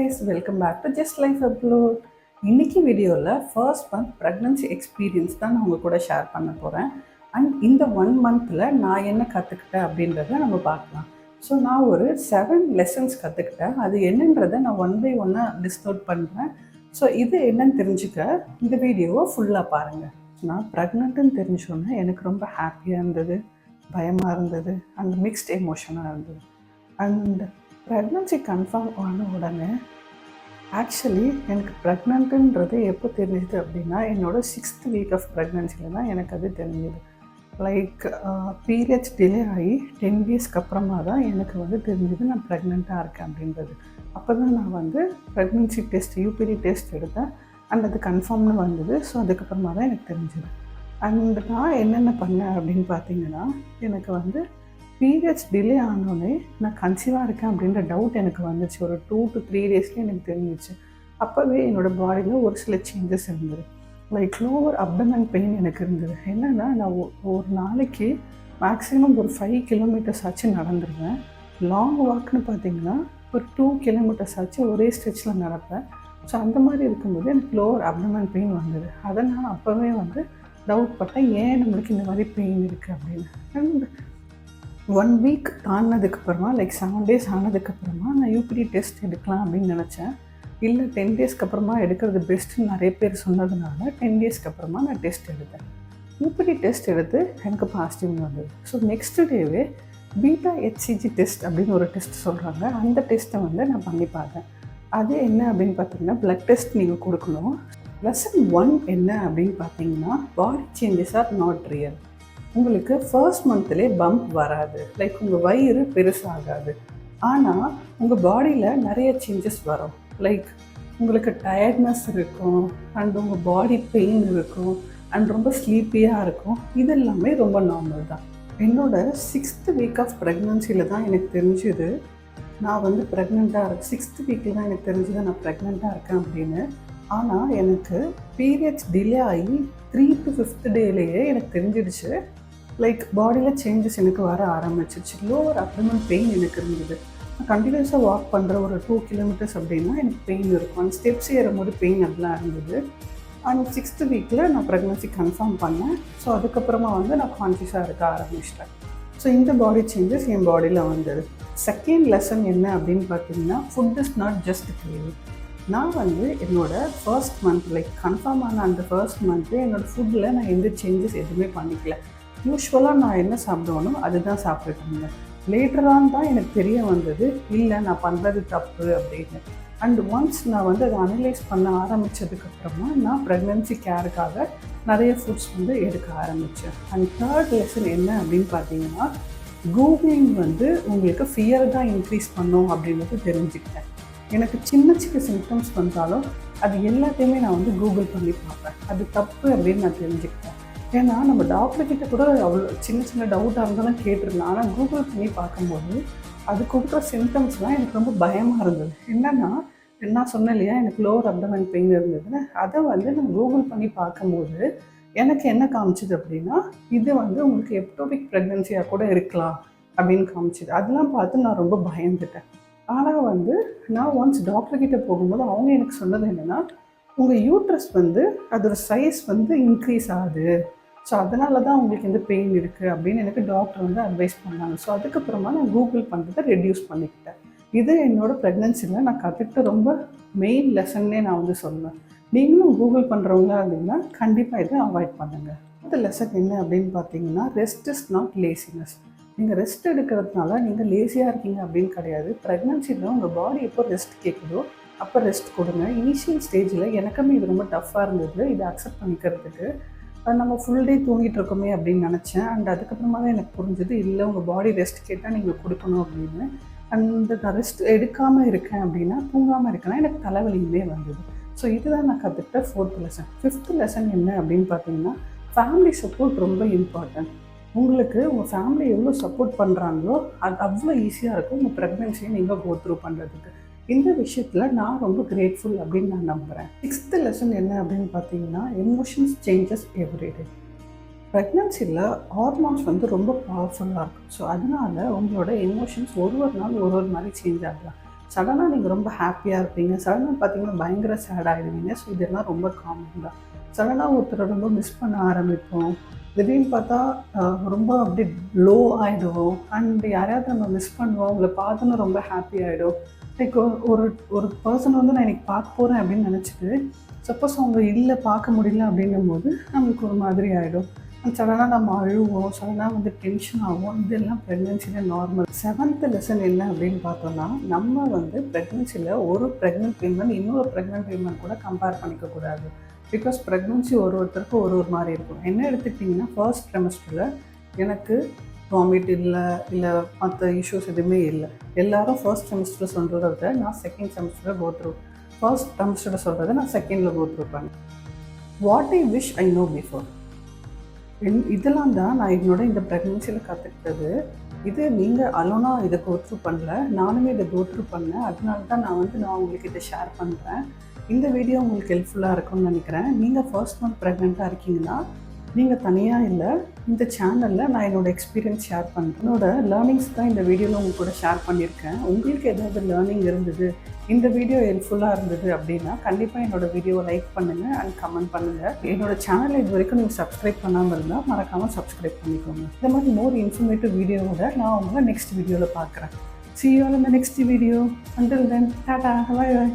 guys, welcome back to Just Life Upload. இன்னைக்கு வீடியோவில் first month pregnancy experience தான் நான் உங்கள் கூட ஷேர் பண்ண போகிறேன். அண்ட் இந்த 1 மந்தில் நான் என்ன கற்றுக்கிட்டேன் அப்படின்றத நம்ம பார்க்கலாம். ஸோ நான் ஒரு 7 லெசன்ஸ் கற்றுக்கிட்டேன். அது என்னன்றதை நான் 1 by 1 லிஸ்ட் அவுட் பண்ணுறேன். ஸோ இது என்னன்னு தெரிஞ்சுக்க இந்த வீடியோவை ஃபுல்லாக பாருங்கள். நான் ப்ரெக்னென்ட்டுன்னு தெரிஞ்சோன்னே எனக்கு ரொம்ப ஹாப்பியாக இருந்தது, பயமாக இருந்தது, அண்ட் மிக்ஸ்ட் எமோஷனாக இருந்தது. அண்ட் ப்ரெக்னன்சி கன்ஃபார்ம் ஆன உடனே ஆக்சுவலி எனக்கு ப்ரெக்னென்ட்டுன்றது எப்போ தெரிஞ்சுது அப்படின்னா என்னோடய 6th வீக் ஆஃப் ப்ரெக்னன்சியில் தான் எனக்கு அது தெரிஞ்சுது. லைக் பீரியட்ஸ் டிலே ஆகி 10 டேஸ்க்கு அப்புறமா தான் எனக்கு தெரிஞ்சுது நான் ப்ரெக்னெண்ட்டாக இருக்கேன் அப்படின்றது. அப்போ தான் நான் ப்ரெக்னன்சி டெஸ்ட் யூபிடி டெஸ்ட் எடுத்தேன். அண்ட் அது கன்ஃபார்ம்னு வந்தது. ஸோ அதுக்கப்புறமா தான் எனக்கு தெரிஞ்சுது. அண்ட் நான் என்னென்ன பண்ணேன் அப்படின்னு பார்த்தீங்கன்னா, எனக்கு பீரியட்ஸ் டிலே ஆனோடனே நான் கன்சீவாக இருக்கேன் அப்படின்ற டவுட் எனக்கு வந்துச்சு. ஒரு 2 to 3 டேஸ்லேயே எனக்கு தெரிஞ்சிச்சு. அப்போவே என்னோடய பாடியில் ஒரு சில சேஞ்சஸ் இருந்தது. லைக் லோவர் அப்டமன் பெயின் எனக்கு இருந்தது. என்னென்னா நான் ஒரு நாளைக்கு மேக்ஸிமம் ஒரு 5 கிலோமீட்டர்ஸ் ஆச்சு நடந்துருவேன். லாங் வாக்னு பார்த்திங்கன்னா ஒரு 2 கிலோமீட்டர்ஸ் ஆச்சு ஒரே ஸ்ட்ரெச்சில் நடப்பேன். ஸோ அந்த மாதிரி இருக்கும்போது எனக்கு லோவர் அப்டமன் பெயின் வந்தது. அதை நான் அப்போவே டவுட் பட்டேன், ஏன் நம்மளுக்கு இந்த மாதிரி பெயின் இருக்குது அப்படின்னு. அண்ட் 1 வீக் தாண்டினதுக்கப்புறமா லைக் 7 டேஸ் ஆனதுக்கப்புறமா நான் யூபிடி டெஸ்ட் எடுக்கலாம் அப்படின்னு நினச்சேன். இல்லை 10 டேஸ்க்கு அப்புறமா எடுக்கிறது பெஸ்ட்டுன்னு நிறைய பேர் சொன்னதுனால 10 டேஸ்க்கு அப்புறமா நான் டெஸ்ட் எடுத்தேன். யூபிடி டெஸ்ட் எடுத்து எனக்கு பாசிட்டிவ்னு வந்தது. ஸோ நெக்ஸ்ட் டேவே பீட்டா ஹெச்சிஜி டெஸ்ட் அப்படின்னு ஒரு டெஸ்ட் சொல்கிறாங்க. அந்த டெஸ்ட்டை நான் பண்ணி பார்த்தேன். அது என்ன அப்படின்னு பார்த்தீங்கன்னா, ப்ளட் டெஸ்ட் நீங்கள் கொடுக்கணும். லெசன் 1 என்ன அப்படின்னு பார்த்தீங்கன்னா, body changes are not real. உங்களுக்கு ஃபர்ஸ்ட் மந்த்லேயே பம்ப் வராது, லைக் உங்கள் வயிறு பெருசாகாது. ஆனால் உங்கள் பாடியில் நிறைய சேஞ்சஸ் வரும். லைக் உங்களுக்கு டயர்ட்னஸ் இருக்கும், அண்ட் உங்கள் பாடி பெயின் இருக்கும், அண்ட் ரொம்ப ஸ்லீப்பியாக இருக்கும். இது எல்லாமே ரொம்ப நார்மல் தான். என்னோடய 6th வீக் ஆஃப் ப்ரெக்னன்சியில் தான் எனக்கு தெரிஞ்சுது நான் ப்ரெக்னெண்ட்டாக இருக்கேன். 6th வீக்கில் தான் எனக்கு தெரிஞ்சுது நான் ப்ரெக்னெண்ட்டாக இருக்கேன் அப்படின்னு. ஆனால் எனக்கு பீரியட்ஸ் டிலே ஆகி 3 to 5th டேலேயே எனக்கு தெரிஞ்சிடுச்சு. லைக் பாடியில் சேஞ்சஸ் எனக்கு வர ஆரம்பிச்சிருச்சு. லோவர் அப்டமன் பெயின் எனக்கு இருந்தது. நான் கண்டினியூஸாக வாக் பண்ணுற ஒரு 2 கிலோமீட்டர்ஸ் அப்படின்னா எனக்கு பெயின் இருக்கும். அந்த ஸ்டெப்ஸ் ஏறும்போது பெயின் அப்படிலாம் இருந்தது. அண்ட் 6th வீக்கில் நான் ப்ரெக்னன்சி கன்ஃபார்ம் பண்ணேன். ஸோ அதுக்கப்புறமா நான் கான்ஷியஸாக இருக்க ஆரம்பிச்சிட்டேன். ஸோ இந்த பாடி சேஞ்சஸ் என் பாடியில் வந்தது. செகண்ட் லெசன் என்ன அப்படின்னு பார்த்தீங்கன்னா, food is not just craving. நான் என்னோடய ஃபர்ஸ்ட் மந்த் லைக் கன்ஃபார்ம் ஆன அந்த ஃபர்ஸ்ட் மந்த்து என்னோடய ஃபுட்டில் நான் எந்த சேஞ்சஸ் எதுவுமே பண்ணிக்கல. யூஸ்வலாக நான் என்ன சாப்பிடுவேனோ அதுதான் சாப்பிட்டுட்டு இருந்தேன். லேட்டரான் தான் எனக்கு தெரிய வந்தது, இல்லை நான் பண்ணுறது தப்பு அப்படின்னு. அண்ட் ஒன்ஸ் நான் அதை அனலைஸ் பண்ண ஆரம்பித்ததுக்கப்புறமா நான் ப்ரெக்னன்சி கேருக்காக நிறைய ஃபுட்ஸ் எடுக்க ஆரம்பித்தேன். அண்ட் தேர்ட் லெசன் என்ன அப்படின்னு பார்த்தீங்கன்னா, கூகுளிங் உங்களுக்கு ஃபியர் தான் இன்க்ரீஸ் பண்ணும் அப்படின்றது தெரிஞ்சுக்கிட்டேன். எனக்கு சின்ன சின்ன சிம்டம்ஸ் வந்தாலும் அது எல்லாத்தையுமே நான் கூகுள் பண்ணி பார்ப்பேன். அது தப்பு அப்படின்னு நான் தெரிஞ்சுக்கிட்டேன். ஏன்னா நம்ம டாக்டர்கிட்ட கூட அவ்வளோ சின்ன சின்ன டவுட்டாக இருந்தாலும் கேட்டிருந்தேன். ஆனால் கூகுள் பண்ணி பார்க்கும்போது அது கொடுக்குற சிம்டம்ஸ்லாம் எனக்கு ரொம்ப பயமாக இருந்தது. என்னென்னா, நான் சொன்னேன் இல்லையா, எனக்கு லோவர் அப்டமன் பெயின் இருந்ததுன்னு. அதை நான் கூகுள் பண்ணி பார்க்கும்போது எனக்கு என்ன காமிச்சிது அப்படின்னா, இது உங்களுக்கு எக்டோபிக் ப்ரெக்னன்சியாக கூட இருக்கலாம் அப்படின்னு காமிச்சிது. அதெல்லாம் பார்த்து நான் ரொம்ப பயந்துட்டேன். ஆனால் நான் ஒன்ஸ் டாக்டர்கிட்ட போகும்போது அவங்க எனக்கு சொன்னது என்னென்னா, உங்கள் யூட்ரஸ் அதோட சைஸ் இன்க்ரீஸ் ஆகுது. ஸோ அதனால தான் உங்களுக்கு இந்த பெயின் இருக்குது அப்படின்னு எனக்கு டாக்டர் அட்வைஸ் பண்ணாங்க. ஸோ அதுக்கப்புறமா நான் கூகுள் பண்ணுறதை ரெடியூஸ் பண்ணிக்கிட்டேன். இது என்னோடய ப்ரெக்னன்சியில் நான் கற்றுக்கிட்ட ரொம்ப மெயின் லெசன்னே நான் சொல்லுவேன். நீங்களும் கூகுள் பண்ணுறவங்களா இருந்தீங்கன்னா கண்டிப்பாக இதை அவாய்ட் பண்ணுங்கள். அடுத்த லெசன் என்ன அப்படின்னு பார்த்தீங்கன்னா, ரெஸ்ட் இஸ் நாட் லேசினஸ். நீங்கள் ரெஸ்ட் எடுக்கிறதுனால நீங்கள் லேசியாக இருக்கீங்க அப்படின்னு கிடையாது. ப்ரெக்னன்சியில் உங்கள் பாடி எப்போ ரெஸ்ட் கேட்குதோ அப்போ ரெஸ்ட் கொடுங்க. இனிஷியல் ஸ்டேஜில் எனக்குமே இது ரொம்ப டஃப்பாக இருந்தது இதை அக்செப்ட் பண்ணிக்கிறதுக்கு. நம்ம ஃபுல் டே தூங்கிட்டு இருக்கோமே அப்படின்னு நினச்சேன். அண்ட் அதுக்கப்புறமா தான் எனக்கு புரிஞ்சது, இல்லை உங்கள் பாடி ரெஸ்ட் கேட்டால் நீங்கள் கொடுக்கணும் அப்படின்னு. அண்ட் நான் ரெஸ்ட் எடுக்காமல் இருக்கேன் அப்படின்னா, தூங்காமல் இருக்கேன்னா எனக்கு தலைவலியுமே வந்தது. ஸோ இதுதான் நான் கற்றுக்கிட்ட 4th லெசன். 5th லெசன் என்ன அப்படின்னு பார்த்தீங்கன்னா, ஃபேமிலி சப்போர்ட் ரொம்ப இம்பார்ட்டன்ட். உங்களுக்கு உங்கள் ஃபேமிலி எவ்வளோ சப்போர்ட் பண்ணுறாங்களோ அது அவ்வளோ ஈஸியாக இருக்கும் உங்கள் ப்ரெக்னன்சியை நீங்கள் கோ த்ரூ பண்ணுறதுக்கு. இந்த விஷயத்தில் நான் ரொம்ப கிரேட்ஃபுல் அப்படின்னு நான் நம்புகிறேன். 6th லெசன் என்ன அப்படின்னு பார்த்தீங்கன்னா, எமோஷன்ஸ் சேஞ்சஸ் எவ்ரிடே. ப்ரெக்னன்சியில் ஹார்மோன்ஸ் ரொம்ப பவர்ஃபுல்லாக இருக்கும். ஸோ அதனால் உங்களோட எமோஷன்ஸ் ஒரு நாள் ஒரு மாதிரி சேஞ்ச் ஆகலாம். சடனாக நீங்கள் ரொம்ப ஹாப்பியாக இருப்பீங்க, சடனாக பார்த்தீங்கன்னா பயங்கர சேட் ஆகிடுவீங்க. ஸோ இதெல்லாம் ரொம்ப காமன் தான். சடனாக ஒருத்தரை ரொம்ப மிஸ் பண்ண ஆரம்பிப்போம். திடீர்னு பார்த்தா ரொம்ப அப்படியே லோ ஆகிடுவோம். அண்ட் யாரையாவது நம்ம மிஸ் பண்ணுவோம், அவங்கள பார்த்தோன்னா ரொம்ப ஹாப்பி ஆகிடும். லைக் ஒரு ஒரு பர்சன் வந்து நான் இன்றைக்கி பார்க்க போகிறேன் அப்படின்னு நினச்சிட்டு சப்போஸ் அவங்க இல்லை பார்க்க முடியல அப்படின்னும்போது நம்மளுக்கு ஒரு மாதிரி ஆகிடும். சடனாக நம்ம அழுவோம், சடனாக வந்து டென்ஷன் ஆகும். இதெல்லாம் ப்ரெக்னென்சியில் நார்மல். 7th லெசன் என்ன அப்படின்னு பார்த்தோன்னா, நம்ம வந்து ப்ரெக்னென்சியில் ஒரு ப்ரெக்னென்ட் விமன் இன்னொரு ப்ரெக்னென்ட் விமன் கூட கம்பேர் பண்ணிக்கக்கூடாது. பிகாஸ் ப்ரெக்னென்சி ஒருத்தருக்கு ஒரு மாதிரி இருக்கும். என்ன எடுத்துக்கிட்டிங்கன்னா, ஃபர்ஸ்ட் ட்ரைமஸ்டரில் எனக்கு வாமிட் இல்லை மற்ற இஷ்யூஸ் எதுவுமே இல்லை. எல்லோரும் ஃபர்ஸ்ட் செமஸ்டரில் சொல்கிறத விட நான் செகண்ட் செமஸ்டரில் கோ த்ரூ. ஃபர்ஸ்ட் செமஸ்டரில் சொல்கிறத நான் செகண்டில் கோ த்ரூ பண்ணேன். What I wish I know before. இதெல்லாம் தான் நான் இந்த ப்ரெக்னென்சியில் கற்றுக்கிட்டது. இது நீங்கள் அலோனாக இதை கோத்ரூ பண்ணல, நானுமே இதை கோத்ரூ பண்ணேன். அதனால தான் நான் உங்களுக்கு இதை ஷேர் பண்ணுறேன். இந்த வீடியோ உங்களுக்கு ஹெல்ப்ஃபுல்லாக இருக்கும்னு நினைக்கிறேன். நீங்கள் ஃபர்ஸ்ட் மந்த் ப்ரெக்னெண்ட்டாக இருக்கீங்கன்னா நீங்கள் தனியாக இல்லை, இந்த சேனலில் நான் என்னோடய எக்ஸ்பீரியன்ஸ் ஷேர் பண்ணுறேன். என்னோடய லேர்னிங்ஸ் தான் இந்த வீடியோவில் உங்கள் கூட ஷேர் பண்ணியிருக்கேன். உங்களுக்கு ஏதாவது லேர்னிங் இருந்தது, இந்த வீடியோ ஹெல்ப்ஃபுல்லாக இருந்தது அப்படின்னா கண்டிப்பாக என்னோடய வீடியோவை லைக் பண்ணுங்கள் அண்ட் கமெண்ட் பண்ணுங்கள். என்னோடய சேனலை இது வரைக்கும் நீங்கள் சப்ஸ்கிரைப் பண்ணாமல் இருந்தால் மறக்காமல் சப்ஸ்கிரைப் பண்ணிக்கோங்க. இந்த மாதிரி மோர் இன்ஃபர்மேட்டிவ் வீடியோவோட நான் உங்களை நெக்ஸ்ட் வீடியோவில் பார்க்குறேன். See you all in the next video. Until then, tata, bye bye.